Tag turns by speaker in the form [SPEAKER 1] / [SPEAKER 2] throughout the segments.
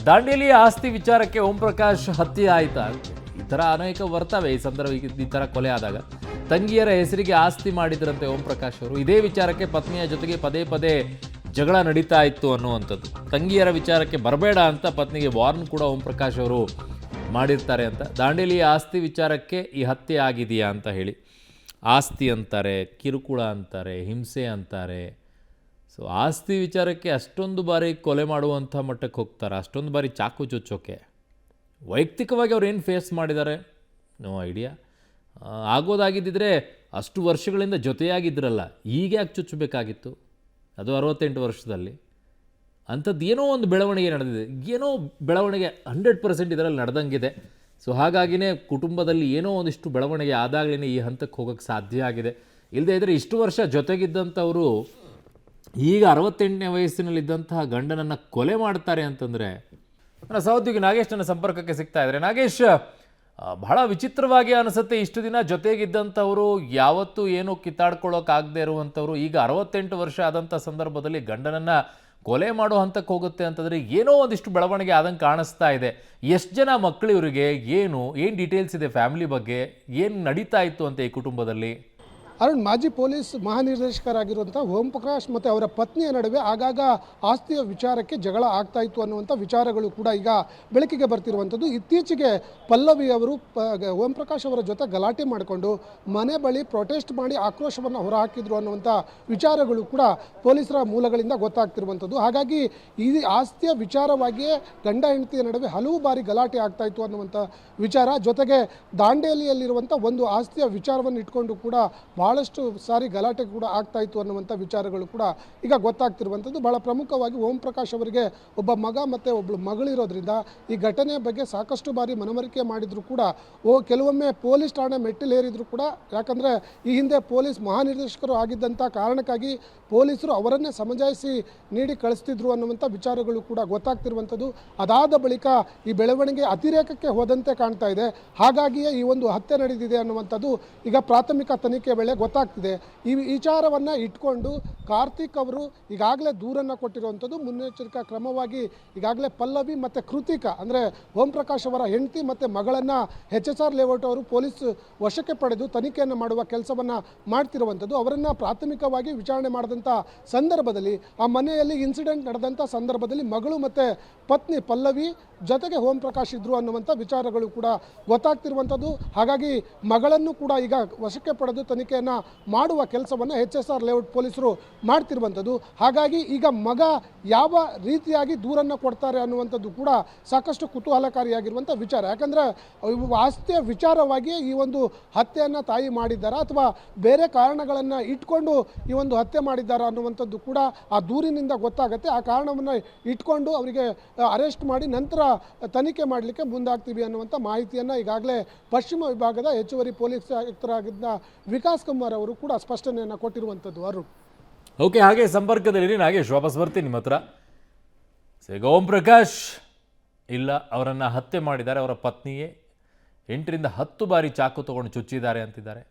[SPEAKER 1] ದಾಂಡೇಲಿ ಆಸ್ತಿ ವಿಚಾರಕ್ಕೆ ಓಂ ಪ್ರಕಾಶ್ ಹತ್ಯೆ ಆಯ್ತಾ? ಈ ಥರ ಅನೇಕ ಬರ್ತವೆ ಈ ಸಂದರ್ಭ. ಈ ಥರ ಕೊಲೆ ಆದಾಗ ತಂಗಿಯರ ಹೆಸರಿಗೆ ಆಸ್ತಿ ಮಾಡಿದ್ರಂತೆ ಓಂ ಪ್ರಕಾಶ್ ಅವರು. ಇದೇ ವಿಚಾರಕ್ಕೆ ಪತ್ನಿಯ ಜೊತೆಗೆ ಪದೇ ಪದೇ ಜಗಳ ನಡೀತಾ ಇತ್ತು ಅನ್ನುವಂಥದ್ದು. ತಂಗಿಯರ ವಿಚಾರಕ್ಕೆ ಬರಬೇಡ ಅಂತ ಪತ್ನಿಗೆ ವಾರ್ನ್ ಕೂಡ ಓಂ ಪ್ರಕಾಶ್ ಅವರು ಮಾಡಿರ್ತಾರೆ ಅಂತ. ದಾಂಡೇಲಿ ಆಸ್ತಿ ವಿಚಾರಕ್ಕೆ ಈ ಹತ್ಯೆ ಆಗಿದೆಯಾ ಅಂತ ಹೇಳಿ ಆಸ್ತಿ ಅಂತಾರೆ, ಕಿರುಕುಳ ಅಂತಾರೆ, ಹಿಂಸೆ ಅಂತಾರೆ. ಸೊ ಆಸ್ತಿ ವಿಚಾರಕ್ಕೆ ಅಷ್ಟೊಂದು ಬಾರಿ ಕೊಲೆ ಮಾಡುವಂಥ ಮಟ್ಟಕ್ಕೆ ಹೋಗ್ತಾರೆ, ಅಷ್ಟೊಂದು ಬಾರಿ ಚಾಕು ಚುಚ್ಚೋಕೆ. ವೈಯಕ್ತಿಕವಾಗಿ ಅವ್ರು ಏನು ಫೇಸ್ ಮಾಡಿದ್ದಾರೆ ನೋ ಐಡಿಯಾ. ಆಗೋದಾಗಿದ್ದಿದ್ರೆ ಅಷ್ಟು ವರ್ಷಗಳಿಂದ ಜೊತೆಯಾಗಿದ್ರಲ್ಲ, ಈಗ ಯಾಕೆ ಚುಚ್ಚಬೇಕಾಗಿತ್ತು? ಅದು 68 ವರ್ಷದಲ್ಲಿ ಅಂಥದ್ದು ಏನೋ ಒಂದು ಬೆಳವಣಿಗೆ ನಡೆದಿದೆ, ಏನೋ ಬೆಳವಣಿಗೆ 100% ಇದರಲ್ಲಿ ನಡೆದಂಗಿದೆ. ಸೊ ಹಾಗಾಗಿನೇ ಕುಟುಂಬದಲ್ಲಿ ಏನೋ ಒಂದಿಷ್ಟು ಬೆಳವಣಿಗೆ ಆದಾಗಲೇ ಈ ಹಂತಕ್ಕೆ ಹೋಗೋಕ್ಕೆ ಸಾಧ್ಯ ಆಗಿದೆ. ಇಲ್ಲದೇ ಇದ್ದರೆ ಇಷ್ಟು ವರ್ಷ ಜೊತೆಗಿದ್ದಂಥವರು ಈಗ 68ನೇ ವಯಸ್ಸಿನಲ್ಲಿದ್ದಂತಹ ಗಂಡನನ್ನು ಕೊಲೆ ಮಾಡ್ತಾರೆ ಅಂತಂದರೆ, ನನ್ನ ಸಹೋದ್ಯೋಗಿ ನಾಗೇಶ್ ನನ್ನ ಸಂಪರ್ಕಕ್ಕೆ ಸಿಗ್ತಾ ಇದ್ದಾರೆ. ನಾಗೇಶ್, ಬಹಳ ವಿಚಿತ್ರವಾಗಿ ಅನಿಸುತ್ತೆ. ಇಷ್ಟು ದಿನ ಜೊತೆಗಿದ್ದಂಥವರು, ಯಾವತ್ತೂ ಏನೂ ಕಿತ್ತಾಡ್ಕೊಳ್ಳೋಕ್ಕಾಗದೇ ಇರುವಂಥವ್ರು, ಈಗ 68 ವರ್ಷ ಆದಂಥ ಸಂದರ್ಭದಲ್ಲಿ ಗಂಡನನ್ನು ಕೊಲೆ ಮಾಡೋ ಹಂತಕ್ಕೆ ಹೋಗುತ್ತೆ ಅಂತಂದರೆ ಏನೋ ಒಂದಿಷ್ಟು ಬೆಳವಣಿಗೆ ಆದಂಗೆ ಕಾಣಿಸ್ತಾ ಇದೆ. ಎಷ್ಟು ಜನ ಮಕ್ಕಳು ಇವರಿಗೆ? ಏನು ಡೀಟೇಲ್ಸ್ ಇದೆ ಫ್ಯಾಮಿಲಿ ಬಗ್ಗೆ? ಏನು ನಡೀತಾ ಇತ್ತು ಅಂತ ಈ ಕುಟುಂಬದಲ್ಲಿ?
[SPEAKER 2] ಅರುಣ್, ಮಾಜಿ ಪೊಲೀಸ್ ಮಹಾನಿರ್ದೇಶಕರಾಗಿರುವಂಥ ಓಂ ಪ್ರಕಾಶ್ ಮತ್ತು ಅವರ ಪತ್ನಿಯ ನಡುವೆ ಆಗಾಗ ಆಸ್ತಿಯ ವಿಚಾರಕ್ಕೆ ಜಗಳ ಆಗ್ತಾ ಇತ್ತು ಅನ್ನುವಂಥ ವಿಚಾರಗಳು ಕೂಡ ಈಗ ಬೆಳಕಿಗೆ ಬರ್ತಿರುವಂಥದ್ದು. ಇತ್ತೀಚೆಗೆ ಪಲ್ಲವಿ ಅವರು ಓಂ ಪ್ರಕಾಶ್ ಅವರ ಜೊತೆ ಗಲಾಟೆ ಮಾಡಿಕೊಂಡು ಮನೆ ಬಳಿ ಪ್ರೊಟೆಸ್ಟ್ ಮಾಡಿ ಆಕ್ರೋಶವನ್ನು ಹೊರಹಾಕಿದ್ರು ಅನ್ನುವಂಥ ವಿಚಾರಗಳು ಕೂಡ ಪೊಲೀಸರ ಮೂಲಗಳಿಂದ ಗೊತ್ತಾಗ್ತಿರುವಂಥದ್ದು. ಹಾಗಾಗಿ ಈ ಆಸ್ತಿಯ ವಿಚಾರವಾಗಿಯೇ ಗಂಡ ಹೆಂಡತಿಯ ನಡುವೆ ಹಲವು ಬಾರಿ ಗಲಾಟೆ ಆಗ್ತಾ ಇತ್ತು ಅನ್ನುವಂಥ ವಿಚಾರ. ಜೊತೆಗೆ ದಾಂಡೇಲಿಯಲ್ಲಿರುವಂಥ ಒಂದು ಆಸ್ತಿಯ ವಿಚಾರವನ್ನು ಇಟ್ಕೊಂಡು ಕೂಡ ಭಾಳಷ್ಟು ಸಾರಿ ಗಲಾಟೆ ಕೂಡ ಆಗ್ತಾ ಇತ್ತು ಅನ್ನುವಂಥ ವಿಚಾರಗಳು ಕೂಡ ಈಗ ಗೊತ್ತಾಗ್ತಿರುವಂಥದ್ದು. ಭಾಳ ಪ್ರಮುಖವಾಗಿ ಓಂ ಪ್ರಕಾಶ್ ಅವರಿಗೆ ಒಬ್ಬ ಮಗ ಮತ್ತು ಒಬ್ಬಳು ಮಗಳಿರೋದ್ರಿಂದ ಈ ಘಟನೆಯ ಬಗ್ಗೆ ಸಾಕಷ್ಟು ಬಾರಿ ಮನವರಿಕೆ ಮಾಡಿದ್ರು ಕೂಡ ಕೆಲವೊಮ್ಮೆ ಪೊಲೀಸ್ ಠಾಣೆ ಮೆಟ್ಟಿಲೇರಿದ್ರು ಕೂಡ. ಯಾಕಂದರೆ ಈ ಹಿಂದೆ ಪೊಲೀಸ್ ಮಹಾನಿರ್ದೇಶಕರು ಆಗಿದ್ದಂಥ ಕಾರಣಕ್ಕಾಗಿ ಪೊಲೀಸರು ಅವರನ್ನೇ ಸಮಜಾಯಿಸಿ ನೀಡಿ ಕಳಿಸ್ತಿದ್ರು ಅನ್ನುವಂಥ ವಿಚಾರಗಳು ಕೂಡ ಗೊತ್ತಾಗ್ತಿರುವಂಥದ್ದು. ಅದಾದ ಬಳಿಕ ಈ ಬೆಳವಣಿಗೆ ಅತಿರೇಕಕ್ಕೆ ಹೋದಂತೆ ಕಾಣ್ತಾ ಇದೆ. ಹಾಗಾಗಿಯೇ ಈ ಒಂದು ಹತ್ಯೆ ನಡೆದಿದೆ ಅನ್ನುವಂಥದ್ದು ಈಗ ಪ್ರಾಥಮಿಕ ತನಿಖೆ ವೇಳೆ ಗೊತ್ತಾಗ್ತಿದೆ. ಈ ವಿಚಾರವನ್ನು ಇಟ್ಕೊಂಡು ಕಾರ್ತಿಕ್ ಅವರು ಈಗಾಗಲೇ ದೂರನ್ನು ಕೊಟ್ಟಿರುವಂಥದ್ದು. ಮುನ್ನೆಚ್ಚರಿಕಾ ಕ್ರಮವಾಗಿ ಈಗಾಗಲೇ ಪಲ್ಲವಿ ಮತ್ತು ಕೃತಿಕಾ ಅಂದರೆ ಓಂ ಪ್ರಕಾಶ್ ಅವರ ಹೆಂಡತಿ ಮತ್ತು ಮಗಳನ್ನು HSR ಲೇಔಟ್ ಅವರು ಪೊಲೀಸ್ ವಶಕ್ಕೆ ಪಡೆದು ತನಿಖೆಯನ್ನು ಮಾಡುವ ಕೆಲಸವನ್ನು ಮಾಡ್ತಿರುವಂಥದ್ದು. ಅವರನ್ನು ಪ್ರಾಥಮಿಕವಾಗಿ ವಿಚಾರಣೆ ಮಾಡಿದಂಥ ಸಂದರ್ಭದಲ್ಲಿ ಆ ಮನೆಯಲ್ಲಿ ಇನ್ಸಿಡೆಂಟ್ ನಡೆದಂಥ ಸಂದರ್ಭದಲ್ಲಿ ಮಗಳು ಮತ್ತು ಪತ್ನಿ ಪಲ್ಲವಿ ಜೊತೆಗೆ ಓಂ ಪ್ರಕಾಶ್ ಇದ್ರು ಅನ್ನುವಂಥ ವಿಚಾರಗಳು ಕೂಡ ಗೊತ್ತಾಗ್ತಿರುವಂಥದ್ದು. ಹಾಗಾಗಿ ಮಗಳನ್ನು ಕೂಡ ಈಗ ವಶಕ್ಕೆ ಪಡೆದು ತನಿಖೆಯನ್ನು ಮಾಡುವ ಕೆಲಸವನ್ನು HSR ಲೇಔಟ್ ಪೊಲೀಸರು ಮಾಡ್ತಿರುವಂಥದ್ದು. ಹಾಗಾಗಿ ಈಗ ಮಗ ಯಾವ ರೀತಿಯಾಗಿ ದೂರನ್ನು ಕೊಡ್ತಾರೆ ಅನ್ನುವಂಥದ್ದು ಕೂಡ ಸಾಕಷ್ಟು ಕುತೂಹಲಕಾರಿಯಾಗಿರುವಂಥ ವಿಚಾರ. ಯಾಕಂದರೆ ಆಸ್ತಿಯ ವಿಚಾರವಾಗಿ ಈ ಒಂದು ಹತ್ಯೆಯನ್ನು ತಾಯಿ ಮಾಡಿದ್ದಾರಾ ಅಥವಾ ಬೇರೆ ಕಾರಣಗಳನ್ನು ಇಟ್ಕೊಂಡು ಈ ಒಂದು ಹತ್ಯೆ ಮಾಡಿದ್ದಾರಾ ಅನ್ನುವಂಥದ್ದು ಕೂಡ ಆ ದೂರಿನಿಂದ ಗೊತ್ತಾಗುತ್ತೆ. ಆ ಕಾರಣವನ್ನು ಇಟ್ಕೊಂಡು ಅವರಿಗೆ ಅರೆಸ್ಟ್ ಮಾಡಿ ನಂತರ ತನಿಖೆ ಮಾಡಲಿಕ್ಕೆ ಮುಂದಾಗ್ತೀವಿ ಅನ್ನುವಂಥ ಮಾಹಿತಿಯನ್ನು ಈಗಾಗಲೇ ಪಶ್ಚಿಮ ವಿಭಾಗದ ಹೆಚ್ಚುವರಿ ಪೊಲೀಸ್ ಆಯುಕ್ತರಾಗಿದ್ದ ವಿಕಾಸ್ ಕುಮಾರ್ ಅವರು ಕೂಡ ಸ್ಪಷ್ಟನೆಯನ್ನು ಕೊಟ್ಟಿರುವಂಥದ್ದು. ಅರುಣ್,
[SPEAKER 1] ಓಕೆ, ಹಾಗೆ ಸಂಪರ್ಕದಲ್ಲಿ ನಾಗೇಶ್ ವಾಪಸ್ ಬರ್ತೀನಿ ನಿಮ್ಮ ಹತ್ರ. ಈಗ ಓಂ ಪ್ರಕಾಶ್ ಇಲ್ಲ, ಅವರನ್ನು ಹತ್ಯೆ ಮಾಡಿದ್ದಾರೆ, ಅವರ ಪತ್ನಿಯೇ 8 ರಿಂದ 10 ಬಾರಿ ಚಾಕು ತೊಗೊಂಡು ಚುಚ್ಚಿದ್ದಾರೆ ಅಂತಿದ್ದಾರೆ.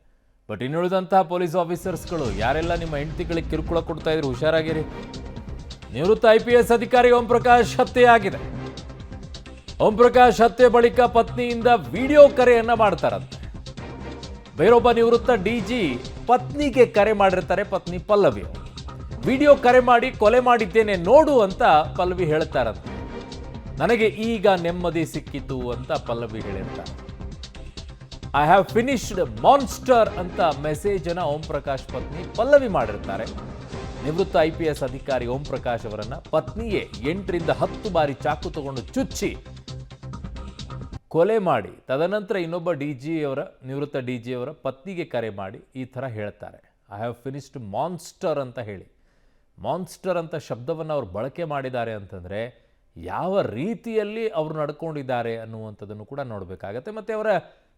[SPEAKER 1] ಬಟ್ ಇನ್ನುಳಿದಂತಹ ಪೊಲೀಸ್ ಆಫೀಸರ್ಸ್ಗಳು ಯಾರೆಲ್ಲ ನಿಮ್ಮ ಹೆಂಡತಿಗಳಿಗೆ ಕಿರುಕುಳ ಕೊಡ್ತಾ ಇದ್ರು, ಹುಷಾರಾಗಿರಿ. ನಿವೃತ್ತ IPS ಅಧಿಕಾರಿ ಓಂ ಪ್ರಕಾಶ್ ಹತ್ಯೆಯಾಗಿದೆ. ಓಂ ಪ್ರಕಾಶ್ ಹತ್ಯೆ ಬಳಿಕ ಪತ್ನಿಯಿಂದ ವಿಡಿಯೋ ಕರೆಯನ್ನ ಮಾಡ್ತಾರಂತೆ. ಬೇರೊಬ್ಬ ನಿವೃತ್ತ DG ಪತ್ನಿಗೆ ಕರೆ ಮಾಡಿರ್ತಾರೆ. ಪತ್ನಿ ಪಲ್ಲವಿ ವಿಡಿಯೋ ಕರೆ ಮಾಡಿ ಕೊಲೆ ಮಾಡಿದ್ದೇನೆ ನೋಡು ಅಂತ ಪಲ್ಲವಿ ಹೇಳ್ತಾರಂತೆ. ನನಗೆ ಈಗ ನೆಮ್ಮದಿ ಸಿಕ್ಕಿತು ಅಂತ ಪಲ್ಲವಿ ಹೇಳಿರ್ತಾರೆ. ಐ ಹ್ಯಾವ್ ಫಿನಿಶ್ಡ್ ಮಾನ್ಸ್ಟರ್ ಅಂತ ಮೆಸೇಜ್ ಅನ್ನ ಓಂ ಪ್ರಕಾಶ್ ಪತ್ನಿ ಪಲ್ಲವಿ ಮಾಡಿರ್ತಾರೆ. ನಿವೃತ್ತ IPS ಅಧಿಕಾರಿ ಓಂ ಪ್ರಕಾಶ್ ಅವರನ್ನ ಪತ್ನಿಯೇ 8 ರಿಂದ 10 ಬಾರಿ ಚಾಕು ತಗೊಂಡು ಚುಚ್ಚಿ ಕೊಲೆ ಮಾಡಿ ತದನಂತರ ಇನ್ನೊಬ್ಬ ನಿವೃತ್ತ DG ಅವರ ಪತ್ನಿಗೆ ಕರೆ ಮಾಡಿ ಈ ಥರ ಹೇಳ್ತಾರೆ. ಐ ಹ್ಯಾವ್ ಫಿನಿಶ್ಡ್ ಮಾನ್ಸ್ಟರ್ ಅಂತ ಹೇಳಿ ಮಾನ್ಸ್ಟರ್ ಅಂತ ಶಬ್ದವನ್ನು ಅವರು ಬಳಕೆ ಮಾಡಿದ್ದಾರೆ ಅಂತಂದರೆ ಯಾವ ರೀತಿಯಲ್ಲಿ ಅವರು ನಡ್ಕೊಂಡಿದ್ದಾರೆ ಅನ್ನುವಂಥದ್ದನ್ನು ಕೂಡ ನೋಡಬೇಕಾಗತ್ತೆ. ಮತ್ತು ಅವರ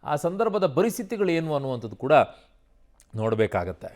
[SPEAKER 1] ಆ ಸಂದರ್ಭದ ಪರಿಸ್ಥಿತಿಗಳು ಏನು ಅನ್ನುವಂಥದ್ದು ಕೂಡ ನೋಡಬೇಕಾಗತ್ತೆ.